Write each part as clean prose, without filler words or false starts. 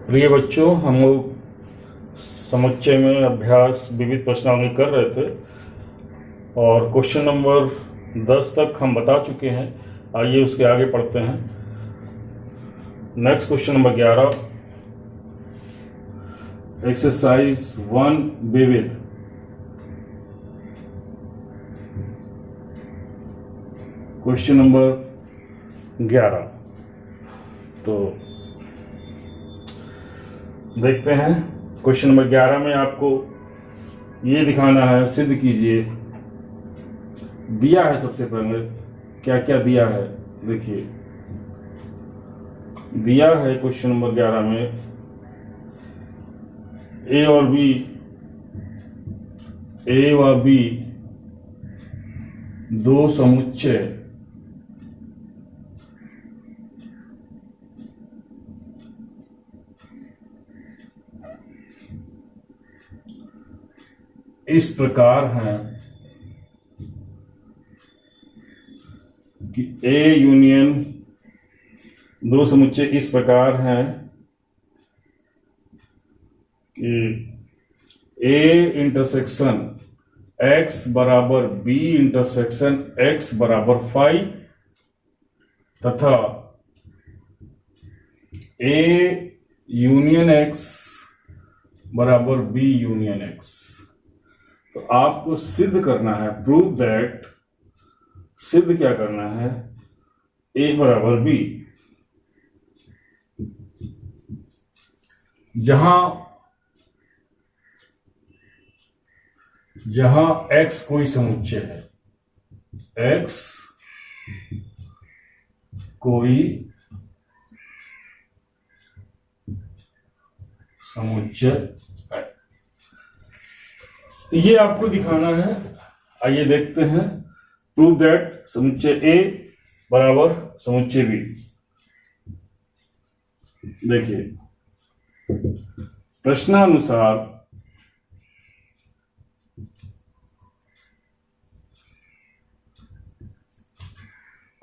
प्रिय बच्चों, हम लोग समुच्चय में अभ्यास विविध प्रश्नावली कर रहे थे और क्वेश्चन नंबर 10 तक हम बता चुके हैं। आइए उसके आगे पढ़ते हैं। नेक्स्ट क्वेश्चन नंबर 11, एक्सरसाइज 1 विविध। क्वेश्चन नंबर 11 तो देखते हैं। क्वेश्चन नंबर 11 में आपको ये दिखाना है, सिद्ध कीजिए। दिया है सबसे पहले क्या क्या दिया है, देखिए दिया है क्वेश्चन नंबर 11 में ए और बी, ए व बी दो समुच्चय इस प्रकार हैं कि ए यूनियन दो समुच्चय इस प्रकार हैं कि ए इंटरसेक्शन एक्स बराबर बी इंटरसेक्शन एक्स बराबर 5 तथा ए यूनियन एक्स बराबर बी यूनियन एक्स। तो आपको सिद्ध करना है, प्रूव दैट, सिद्ध क्या करना है, ए बराबर बी। जहां एक्स कोई समुच्चय है, एक्स कोई समुच्चय है, ये आपको दिखाना है। आइए देखते हैं। प्रूव दैट समुच्चय ए बराबर समुच्चय बी। देखिए प्रश्नानुसार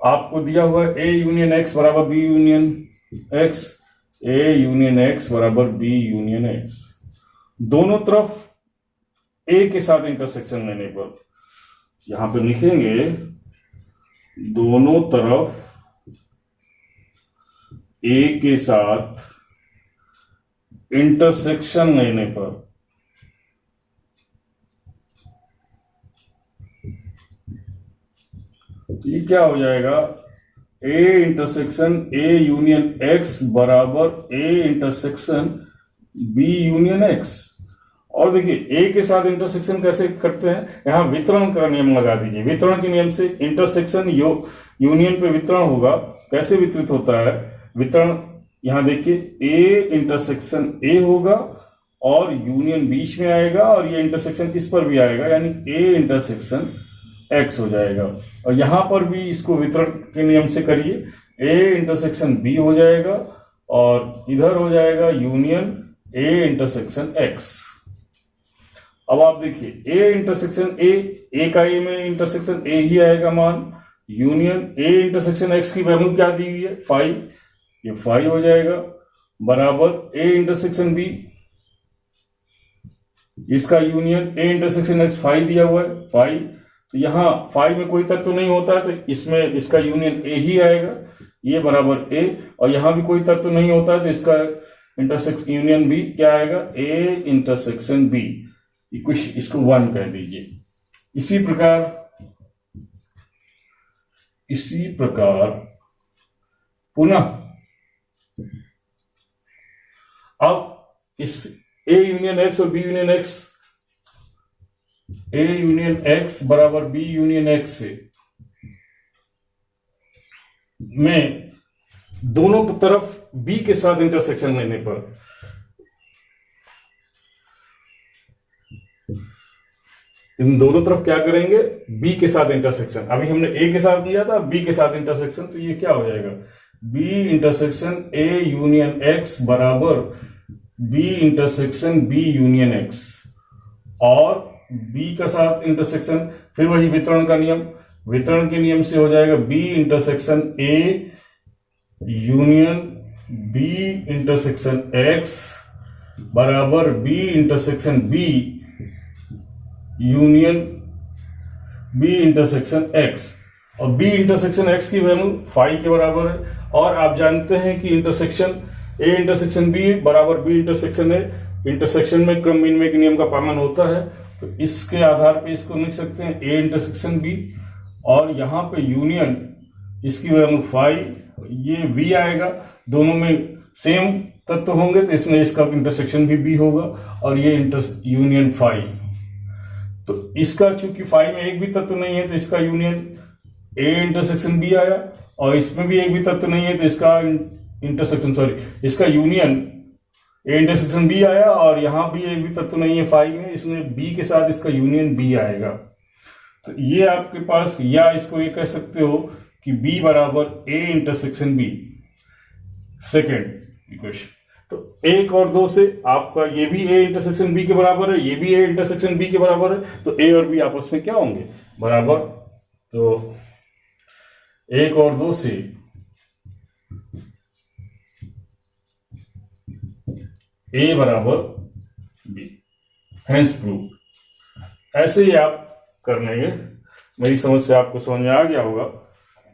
आपको दिया हुआ ए यूनियन एक्स बराबर B union X, A union X बराबर बी यूनियन एक्स। दोनों तरफ ए के साथ इंटरसेक्शन लेने पर यहां पे लिखेंगे, दोनों तरफ ए के साथ इंटरसेक्शन लेने पर तो ये क्या हो जाएगा, A intersection A union X बराबर A intersection B union X. और देखिए ए के साथ इंटरसेक्शन कैसे करते हैं, यहां वितरण का नियम लगा दीजिए। वितरण के नियम से इंटरसेक्शन यूनियन पे वितरण होगा। कैसे वितरित होता है वितरण, यहां देखिए ए इंटरसेक्शन ए होगा और यूनियन बीच में आएगा और ये इंटरसेक्शन किस पर भी आएगा, यानी ए इंटरसेक्शन एक्स हो जाएगा। और यहां पर भी इसको वितरण के नियम से करिए, ए इंटरसेक्शन बी हो जाएगा और इधर हो जाएगा यूनियन ए इंटरसेक्शन एक्स। अब आप देखिए ए इंटरसेक्शन ए का ए में इंटरसेक्शन ए ही आएगा मान, यूनियन ए इंटरसेक्शन एक्स की वैल्यू क्या दी हुई है 5, ये 5 हो जाएगा बराबर ए इंटरसेक्शन बी, इसका यूनियन ए इंटरसेक्शन एक्स 5 दिया हुआ है 5। तो यहां 5 में कोई तत्व नहीं होता है तो इसमें इसका यूनियन ए ही आएगा, ये बराबर ए। और यहां भी कोई तत्व नहीं होता है तो इसका इंटरसेक्शन यूनियन बी क्या आएगा, ए इंटरसेक्शन बी। इसको 1 कह दीजिए। इसी प्रकार पुनः अब इस ए यूनियन एक्स और B union X, A union X बराबर बी यूनियन एक्स से में दोनों तरफ बी के साथ इंटरसेक्शन लेने पर इन दोनों तरफ क्या करेंगे, बी के साथ इंटरसेक्शन। अभी हमने ए के साथ लिया था, बी के साथ इंटरसेक्शन, तो ये क्या हो जाएगा, B intersection A union X बराबर B intersection B union X. और बी का साथ इंटरसेक्शन, फिर वही वितरण का नियम, वितरण के नियम से हो जाएगा B intersection A union B intersection X बराबर B intersection B union B intersection X, और बी इंटरसेक्शन एक्स की वैल्यू फाई के बराबर है। और आप जानते हैं कि इंटरसेक्शन ए इंटरसेक्शन बी बराबर बी इंटरसेक्शन ए, इंटरसेक्शन में क्रम विनिमय के नियम का पालन होता है, तो इसके आधार पे इसको लिख सकते हैं ए इंटरसेक्शन बी, और यहां पे यूनियन इसकी वैल्यू फाई, ये बी आएगा, दोनों में सेम तत्व होंगे तो इसमें इसका इंटरसेक्शन भी बी होगा, और ये यूनियन फाई। तो इसका चूंकि फाई में एक भी तत्व नहीं है तो इसका यूनियन ए इंटरसेक्शन बी आया, और इसमें भी एक भी तत्व नहीं है तो इसका इसका यूनियन ए इंटरसेक्शन बी आया, और यहां भी एक भी तत्व नहीं है फाई में, इसमें बी के साथ इसका यूनियन बी आएगा। तो ये आपके पास, या इसको ये कह सकते हो कि बी बराबर A intersection B, second equation. तो 1 और 2 से आपका ये भी ए इंटरसेक्शन बी के बराबर है, ये भी ए इंटरसेक्शन बी के बराबर है, तो ए और बी आपस में क्या होंगे, बराबर। तो 1 और 2 से ए बराबर बी, हेंस प्रूव। ऐसे ही आप कर लेंगे। मेरी समझ से आपको समझ में आ गया होगा।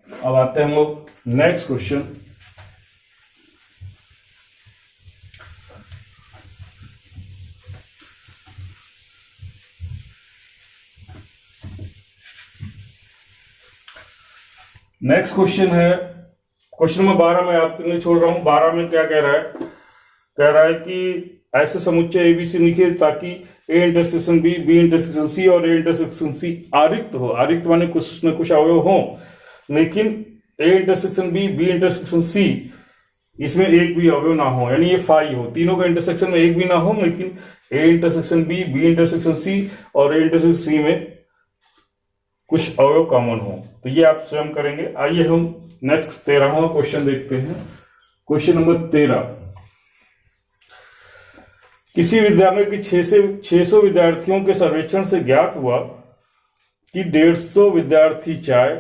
अब आते हैं हम लोग नेक्स्ट क्वेश्चन। नेक्स्ट क्वेश्चन है क्वेश्चन नंबर 12 में आपके लिए छोड़ रहा हूं। 12 में क्या कह रहा है, कह रहा है कि ऐसे समुच्चय एबीसी लिखे ताकि A intersection B, B intersection C और ए इंटरसेक्शन सी आरिक्त हो। आरिक्त माने कुछ न कुछ अवयव हो, लेकिन A intersection B, B intersection C इसमें एक भी अवयव ना हो, यानी ये फाई हो। तीनों का इंटरसेक्शन में एक भी ना हो, लेकिन A intersection B, B intersection C और ए इंटरसेक्शन सी में कुछ अवयव कॉमन हो। तो ये आप स्वयं करेंगे। आइए हम नेक्स्ट 13वां क्वेश्चन देखते हैं। क्वेश्चन नंबर 13, किसी विद्यालय के 600 विद्यार्थियों के सर्वेक्षण से ज्ञात हुआ कि 150 विद्यार्थी चाय,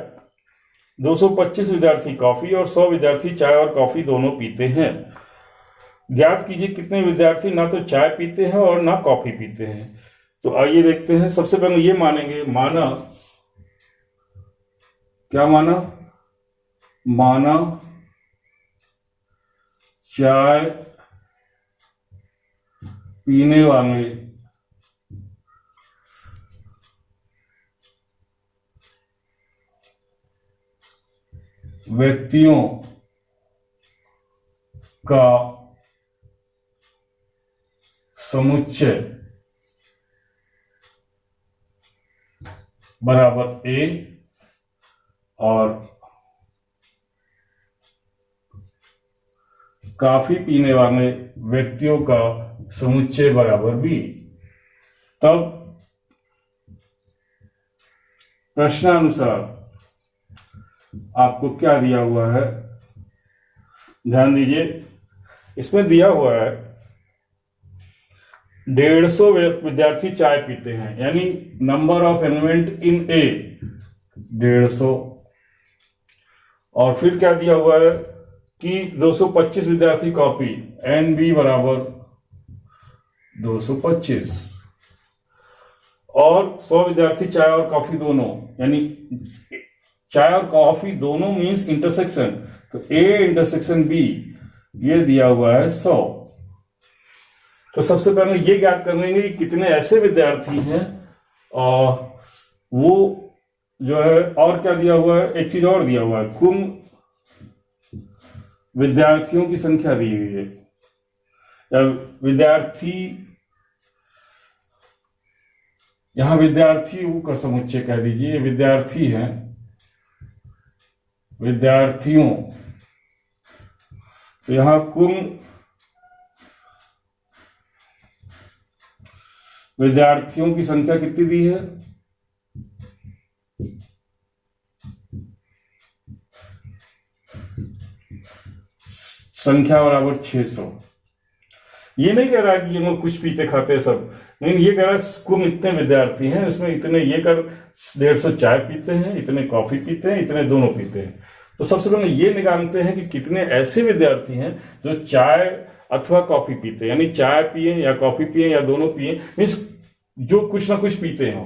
225 विद्यार्थी कॉफी और 100 विद्यार्थी चाय और कॉफी दोनों पीते हैं। ज्ञात कीजिए कितने विद्यार्थी ना तो चाय पीते हैं और ना कॉफी पीते हैं। तो आइए देखते हैं। सबसे पहले ये मानेंगे, माना, क्या माना, माना चाय पीने वाले व्यक्तियों का समुच्चय बराबर ए और काफी पीने वाले व्यक्तियों का समुच्चय बराबर बी। तब प्रश्नानुसार आपको क्या दिया हुआ है, ध्यान दीजिए। इसमें दिया हुआ है 150 विद्यार्थी चाय पीते हैं, यानी नंबर ऑफ एलिमेंट इन ए 150, और फिर क्या दिया हुआ है कि 225 विद्यार्थी कॉफी, एन बी बराबर 225, और 100 विद्यार्थी चाय और कॉफी दोनों, यानी चाय और कॉफी दोनों मींस इंटरसेक्शन, तो ए इंटरसेक्शन बी ये दिया हुआ है 100। तो सबसे पहले ये ज्ञात कर लेंगे कि कितने ऐसे विद्यार्थी हैं, और वो जो है, और क्या दिया हुआ है, एक चीज और दिया हुआ है, कुल विद्यार्थियों की संख्या दी हुई है, या विद्यार्थी, यहां विद्यार्थियों का समुच्चय कह दीजिए, विद्यार्थी हैं, विद्यार्थियों, तो यहां कुल विद्यार्थियों की संख्या कितनी दी है, संख्या बराबर 600। ये नहीं कह रहा है कि ये लोग कुछ पीते खाते सब, नहीं, ये कह रहा है कुल इतने विद्यार्थी हैं, इसमें इतने ये कर 150 चाय पीते हैं, इतने कॉफी पीते हैं, इतने दोनों पीते हैं। तो सबसे पहले ये निकालते हैं कि कितने ऐसे विद्यार्थी हैं जो चाय अथवा कॉफी पीते हैं, यानी चाय पिए या कॉफी पिए या दोनों पिए, मीन्स जो कुछ ना कुछ पीते हो,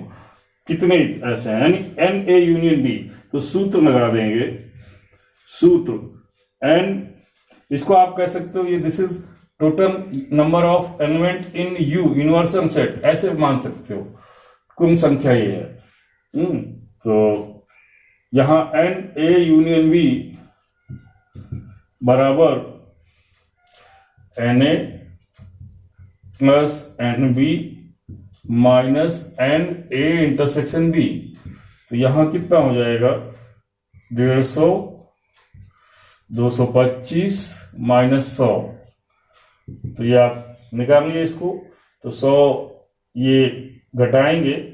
कितने ऐसे हैं, यानी एन ए यूनियन बी। तो सूत्र लगा देंगे, सूत्र एन, इसको आप कह सकते हो ये this is total number of element in you universal set, ऐसे मान सकते हो, कुल संख्या ये है। तो यहां एन ए यूनियन बी बराबर N A plus N B minus N A intersection B. तो यहां कितना हो जाएगा 150, 225 माइनस 100। तो ये आप निकालिए इसको, तो 100 ये घटाएंगे,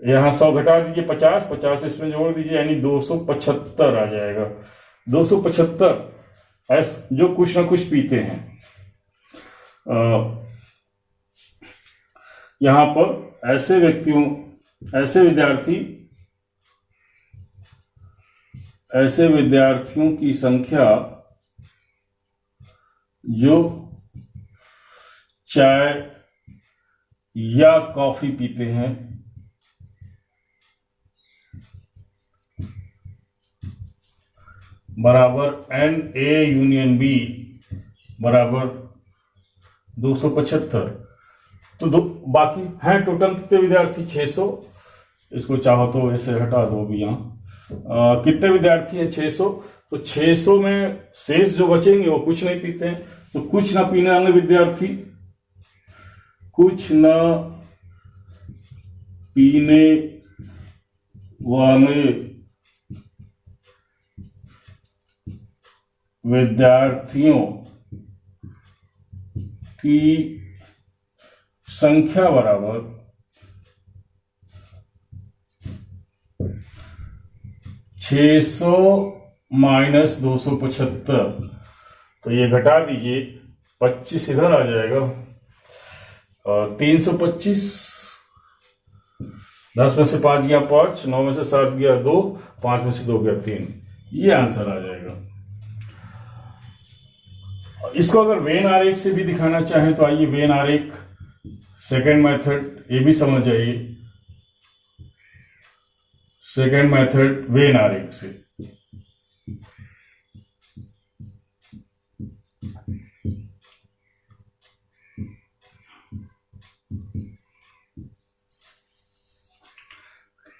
यहां 100 घटा दीजिए, 50 50 इसमें जोड़ दीजिए, यानी 275 आ जाएगा। 275 जो कुछ ना कुछ पीते हैं। यहां पर ऐसे व्यक्तियों, ऐसे विद्यार्थियों की संख्या जो चाय या कॉफी पीते हैं, बराबर एन ए यूनियन बी बराबर 275। तो बाकी हैं टोटल कितने विद्यार्थी 600, इसको चाहो तो ऐसे हटा दो भी यहां। कितने विद्यार्थी हैं 600, तो 600 में शेष जो बचेंगे वो कुछ नहीं पीते हैं। तो कुछ ना पीने वाले विद्यार्थी, कुछ न पीने वाले विद्यार्थियों की संख्या बराबर 600 माइनस 275। तो ये घटा दीजिए, 25 इधर आ जाएगा और 325, 10 में से 5 गया 5, 9 में से 7 गया 2, 5 में से 2 गया 3, ये आंसर आ जाएगा। इसको अगर वेन आरेख से भी दिखाना चाहें तो आइए वेन आरेख, सेकेंड मेथड, ये भी समझ जाइए। सेकेंड मेथड वेन आरेख से,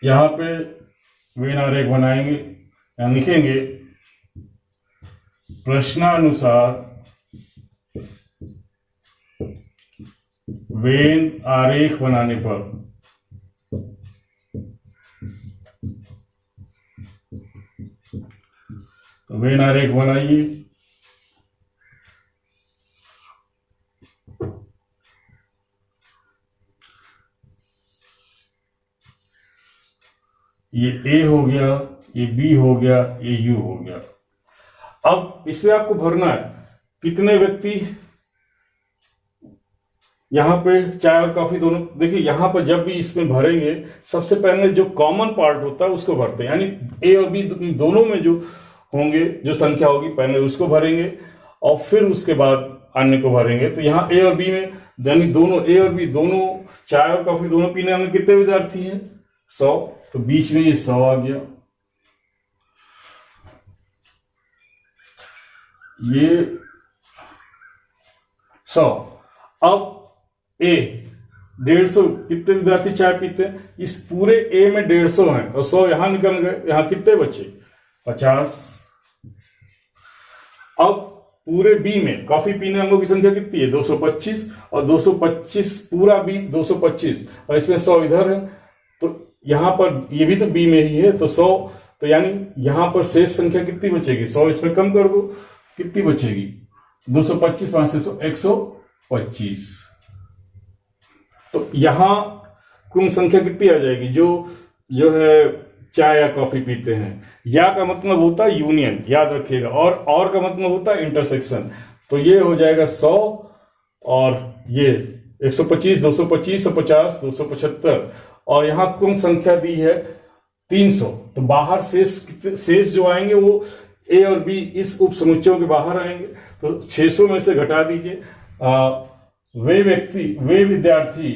यहां पे वेन आरेख बनाएंगे या लिखेंगे, प्रश्नानुसार वेन आरेख बनाने पर तो वेन आरेख बनाइए। ये ए हो गया, ये बी हो गया, ये यू हो गया। अब इसमें आपको भरना है कितने व्यक्ति यहां पे चाय और कॉफी दोनों। देखिए यहां पर जब भी इसमें भरेंगे, सबसे पहले जो कॉमन पार्ट होता है उसको भरते हैं, यानी ए और बी दोनों में जो होंगे, जो संख्या होगी पहले उसको भरेंगे और फिर उसके बाद अन्य को भरेंगे। तो यहाँ ए और बी में, यानी दोनों ए और बी दोनों चाय और कॉफी दोनों पीने वाले कितने विद्यार्थी हैं 100, तो बीच में ये 100 आ गया। ये 100। अब ए 150, कितने विद्यार्थी चाय पीते हैं, इस पूरे ए में 150 है और 100 यहां निकल गए, यहां कितने बचे 50। अब पूरे बी में कॉफी पीने वालों की संख्या कितनी है 225, और 225 पूरा बी 225 और इसमें 100 इधर है, तो यहां पर ये भी तो बी में ही है, तो 100, तो यानी यहां पर शेष संख्या कितनी बचेगी 100 इसमें कम कर दो, कितनी बचेगी 225 5 से 125। तो यहां कुल संख्या कितनी आ जाएगी, जो है चाय या कॉफी पीते हैं। या का मतलब होता है यूनियन, याद रखिएगा, और का मतलब होता है इंटरसेक्शन। तो ये हो जाएगा 100 और ये 125 225 150 275, और यहां कुल संख्या दी है 300। तो बाहर शेष जो आएंगे वो ए और बी इस उप समुच्चयों के बाहर आएंगे। तो 600 में से घटा दीजिए। वे विद्यार्थी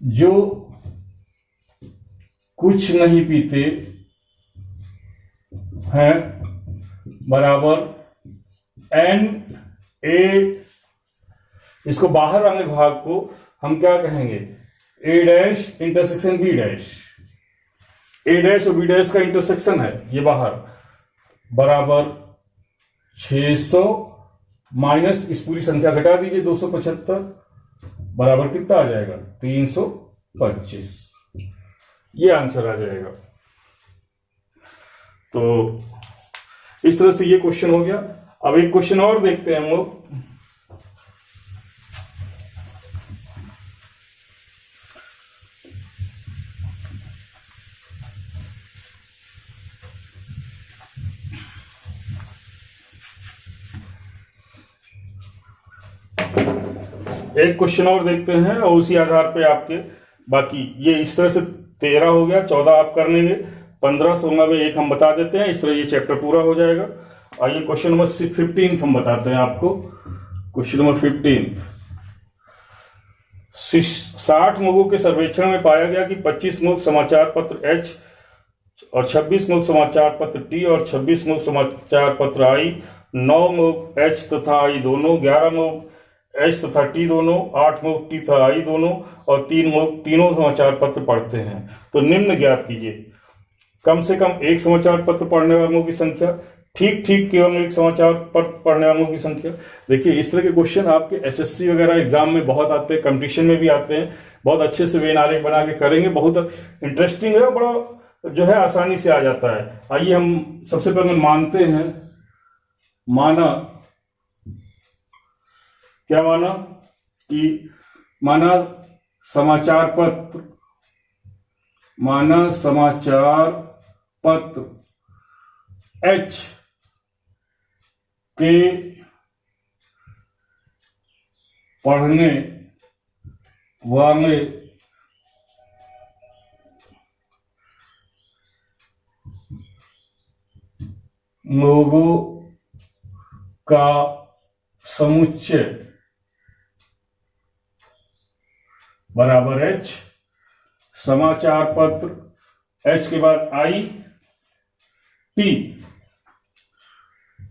जो कुछ नहीं पीते हैं बराबर एन ए, इसको बाहर वाले भाग को हम क्या कहेंगे, ए डैश इंटरसेक्शन बी डैश। ए डैश और बी डैश का इंटरसेक्शन है ये बाहर, बराबर 600 माइनस इस पूरी संख्या घटा दीजिए 275, बराबर कितना आ जाएगा 325। ये आंसर आ जाएगा। तो इस तरह से ये क्वेश्चन हो गया। अब एक क्वेश्चन और देखते हैं हम लोग। एक क्वेश्चन और देखते हैं और उसी आधार पे आपके बाकी ये इस तरह से 13 हो गया, 14 आप कर लेंगे, 15 16 में एक हम बता देते हैं। इस तरह ये चैप्टर पूरा हो जाएगा। आइए क्वेश्चन नंबर 15 हम बताते हैं आपको। क्वेश्चन नंबर 15, 60 मुगों के सर्वेक्षण में पाया गया कि 25 मुख समाचार पत्र एच और 26 मुख समाचार पत्र टी और 26 मुख समाचार पत्र आई, 9 मुख एच तथा आई दोनों, 11 मुख एच तथा टी दोनों, 8 मुख टी तथा आई दोनों और 3 मुख तीनों समाचार पत्र पढ़ते हैं। तो निम्न ज्ञात कीजिए, कम से कम एक समाचार पत्र पढ़ने वालों की संख्या, ठीक ठीक केवल एक समाचार पत्र पढ़ने वालों की संख्या। देखिए इस तरह के क्वेश्चन आपके एसएससी वगैरह एग्जाम में बहुत आते हैं, कंपटीशन में भी आते हैं। बहुत अच्छे से वेन आरेख बना के करेंगे, बहुत इंटरेस्टिंग है, बड़ा जो है आसानी से आ जाता है। आइए हम सबसे पहले मानते हैं, माना क्या माना कि माना समाचार पत्र, माना समाचार पत्र एच के पढ़ने वाले लोगों का समुच्चय बराबर एच। समाचार पत्र एच के बाद आई, टी,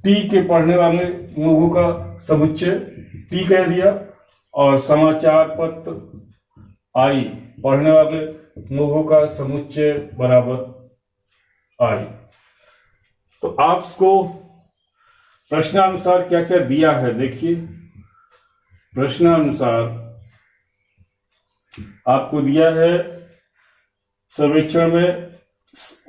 टी के पढ़ने वाले लोगों का समुच्चय टी कह दिया, और समाचार पत्र आई पढ़ने वाले लोगों का समुच्चय बराबर आई। तो आपको प्रश्नानुसार क्या क्या दिया है देखिए। प्रश्नानुसार आपको दिया है सर्वेक्षण में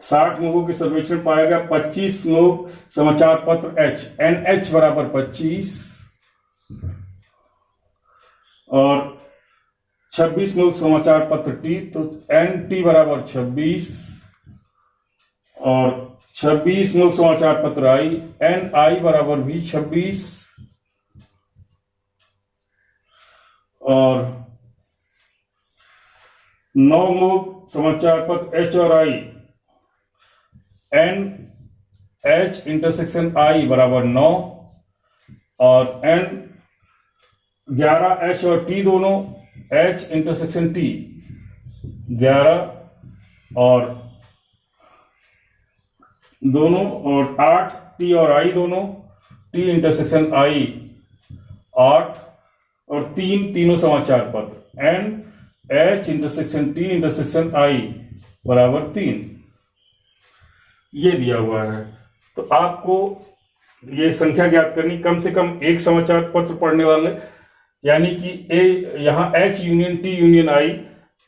60 लोगों के सर्वेक्षण पाया गया 25 लोग समाचार पत्र एच, एन एच बराबर 25, और 26 लोग समाचार पत्र टी, तो एन टी बराबर 26, और 26 लोग समाचार पत्र आई, एन आई बराबर भी 26, और 9 लोग समाचार पत्र एच और आई, एन एच इंटरसेक्शन आई बराबर 9, और एन 11 एच और टी दोनों, एच इंटरसेक्शन टी 11 और दोनों, और 8 टी और आई दोनों, टी इंटरसेक्शन आई 8, और तीनों समाचार पत्र, N H intersection T intersection I बराबर 3। ये दिया हुआ है। तो आपको ये संख्या ज्ञात करनी, कम से कम एक समाचार पत्र पढ़ने वाले, यानी कि ए यहां एच यूनियन टी यूनियन आई,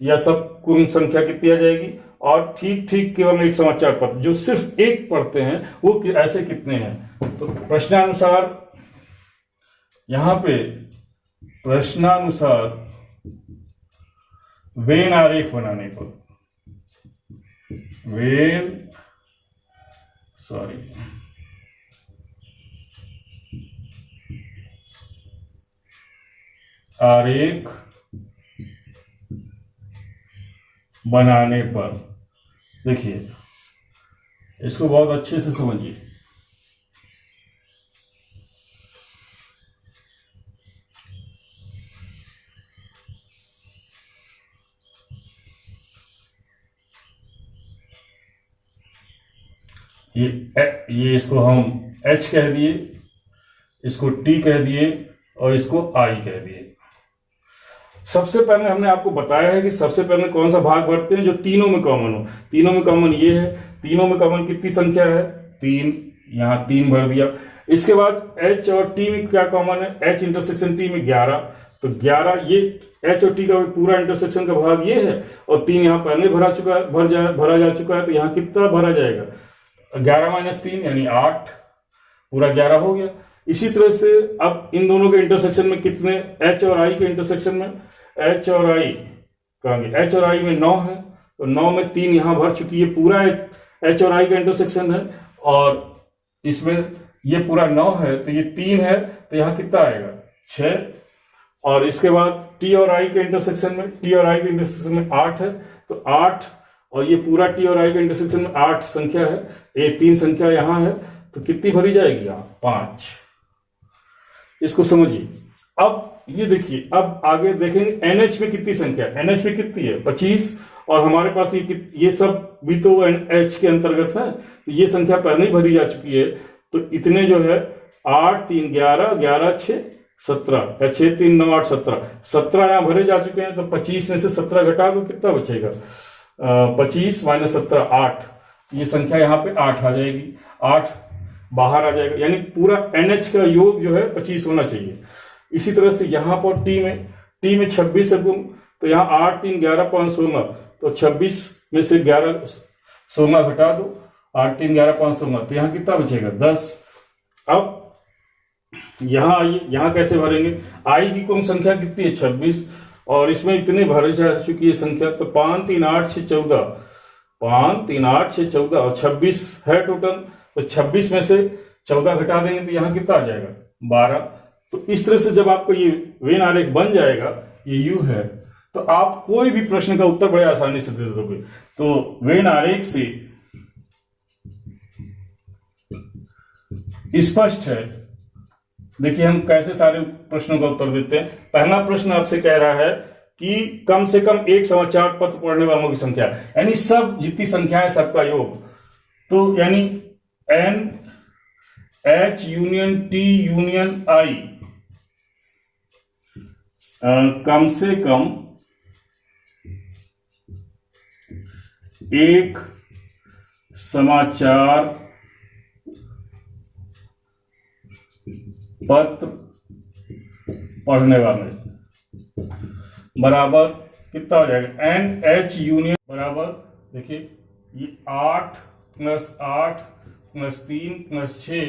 या सब कुल संख्या कितनी आ जाएगी, और ठीक ठीक केवल एक समाचार पत्र जो सिर्फ एक पढ़ते हैं वो ऐसे कितने हैं। तो प्रश्नानुसार, यहां पे प्रश्नानुसार वेन आरेख बनाने पर, आरेख बनाने पर, देखिए इसको बहुत अच्छे से समझिए। ये इसको हम H कह दिए, इसको T कह दिए और इसको I कह दिए। सबसे पहले हमने आपको बताया है कि सबसे पहले कौन सा भाग भरते हैं जो तीनों में कॉमन हो। तीनों में कॉमन ये है, तीनों में कॉमन कितनी संख्या है? 3, यहां 3 भर दिया। इसके बाद H और T में क्या कॉमन है? H इंटरसेक्शन T में 11, तो 11 ये H और T का पूरा इंटरसेक्शन का भाग ये है, और 3 यहाँ पहले भरा जा चुका है, तो यहाँ कितना भरा जाएगा? 11 - 3 यानी 8, पूरा 11 हो गया। इसी तरह से अब इन दोनों के इंटरसेक्शन में कितने? H और I के इंटरसेक्शन में, H और I कहेंगे, H और I में 9 है, तो 9 में 3 यहां भर चुकी है, पूरा H और I का इंटरसेक्शन है, और इसमें ये पूरा 9 है, तो ये 3 है, तो यहां कितना आएगा? 6। और इसके बाद T और I के इंटरसेक्शन में, T और I के इंटरसेक्शन में 8 है, तो 8, और ये पूरा T और I के इंटरसेक्शन में 8 संख्या है, ये 3 संख्या यहां है, तो कितनी भरी जाएगी? यहां 5। इसको समझिए। अब ये देखिए, अब आगे देखेंगे NH में कितनी संख्या है। NH में कितनी है? 25, और हमारे पास ये सब भी तो NH के अंतर्गत है, तो ये संख्या पहले ही भरी जा चुकी है, तो इतने जो है 8 3 11, 11 6 17, 6 3 9 8 17, 17 यहां भरे जा चुके हैं, तो 25 में से 17 घटा दो, कितना बचेगा? 25 - 17 8, ये संख्या यहाँ पे 8 आ जाएगी, 8 बाहर आ जाएगा, यानी पूरा NH का योग जो है 25 होना चाहिए। इसी तरह से यहाँ पर T में 26 है गुण, तो यहाँ 8 3 11 5 16, तो 26 में से 11 16 घटा दो, 8 3 11 5 16, तो यहाँ कितना बचेगा? 10। अब यहाँ आइए, यहाँ कैसे भरेंगे? I की कुल संख्या कितनी है? 26, और इसमें इतने भरे जा चुकी है संख्या, तो 5 3 8 6 14, 5 3 8 6 14, और 26 है टोटल, तो 26 में से 14 घटा देंगे, तो यहाँ कितना आ जाएगा? 12। तो इस तरह से जब आपको ये वेन आरेख बन जाएगा, ये U है, तो आप कोई भी प्रश्न का उत्तर बड़े आसानी से दे दोगे। तो वेन आरेख से स्पष्ट है। देखिए हम कैसे सारे प्रश्नों का उत्तर देते हैं। पहला प्रश्न आपसे कह रहा है कि कम से कम एक समाचार पत्र पढ़ने वालों की संख्या, यानी सब जितनी संख्याएं सबका योग, तो यानी NH union T union I कम से कम एक समाचार पत्र पढ़ने वाले बराबर कितना हो जाएगा? NH यूनियन बराबर, देखिए ये 8 + 8 + 3 + 6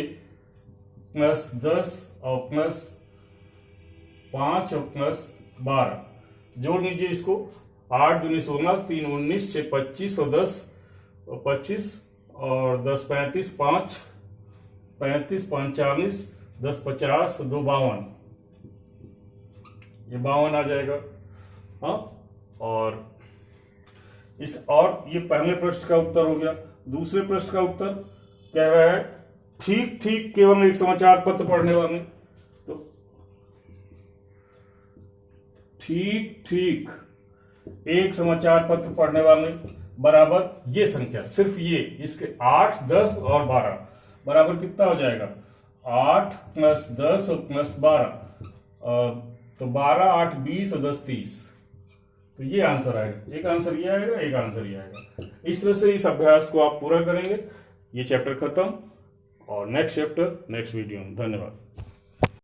+ 10 और +5 और +12, जोड़ लीजिए इसको। 8 दूनी 16, 3 19, 6 25 और 10 और 25 और 10 35, 5 35 5 40, 10 50, 2 52, ये 52 आ जाएगा। हाँ, और ये पहले प्रश्न का उत्तर हो गया। दूसरे प्रश्न का उत्तर कह रहा है ठीक ठीक केवल एक समाचार पत्र पढ़ने वाले, तो ठीक ठीक एक समाचार पत्र पढ़ने वाले बराबर ये संख्या, सिर्फ ये, इसके 8 10 और 12 बराबर कितना हो जाएगा? 8 + 10 और +12, तो 12 8 20 और 10 30, तो ये आंसर आएगा। एक आंसर ये आएगा, एक आंसर ये आएगा। इस तरह से इस अभ्यास को आप पूरा करेंगे। ये चैप्टर खत्म, और नेक्स्ट चैप्टर नेक्स्ट वीडियो में। धन्यवाद।